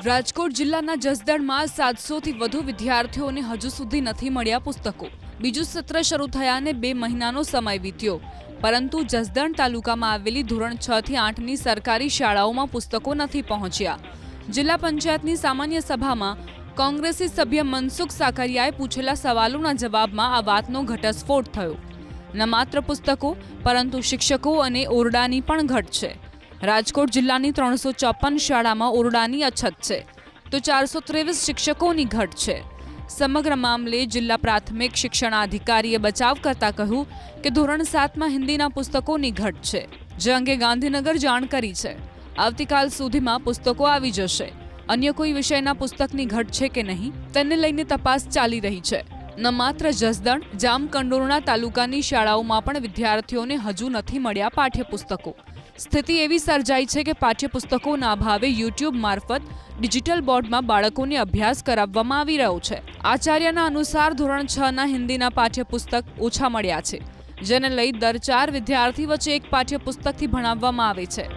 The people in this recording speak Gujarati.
રાજકોટ જિલ્લાના જસદણમાં 700થી વધુ વિદ્યાર્થીઓને હજુ સુધી નથી મળ્યા પુસ્તકો। બીજું સત્ર શરૂ થયાને 2 મહિનાનો સમય વીત્યો, પરંતુ જસદણ તાલુકામાં આવેલી ધોરણ 6 થી 8ની સરકારી શાળાઓમાં પુસ્તકો નથી પહોંચ્યા। જિલ્લા પંચાયતની સામાન્ય સભામાં કોંગ્રેસી સભ્ય મનસુખ સાકરિયાએ પૂછેલા સવાલોના જવાબમાં આ વાતનો ઘટસ્ફોટ થયો। ન માત્ર પુસ્તકો પરંતુ શિક્ષકો અને ઓરડાની પણ ઘટ છે। રાજકોટ જિલ્લાની 354 શાળામાં ઓરડાની અછત છે તો 423 શિક્ષકોની ઘટ છે। સમગ્ર મામલે જિલ્લા પ્રાથમિક શિક્ષણાધિકારીએ બચાવ કરતા કહ્યું કે ધોરણ 7માં હિન્દીના પુસ્તકોની ઘટ છે, જે અંગે ગાંધીનગર જાણ કરી છે। આવતીકાલ સુધીમાં પુસ્તકો આવી જશે। અન્ય કોઈ વિષયના પુસ્તકની ઘટ છે કે નહીં તેને લઈને તપાસ ચાલી રહી છે। ન માત્ર જસદણ, જામકંડોરણા તાલુકાની શાળાઓમાં પણ વિદ્યાર્થીઓને હજુ નથી મળ્યા પાઠ્યપુસ્તકો। સ્થિતિ એવી સર્જાઈ છે કે પાઠ્યપુસ્તકોના અભાવે યુટ્યુબ મારફત ડિજિટલ બોર્ડમાં બાળકોને અભ્યાસ કરાવવામાં આવી રહ્યો છે। આચાર્યના અનુસાર ધોરણ 6ના હિન્દીના પાઠ્યપુસ્તક ઓછા મળ્યા છે, જેને લઈ દર 4 વિદ્યાર્થી વચ્ચે એક પાઠ્યપુસ્તકથી ભણાવવામાં આવે છે।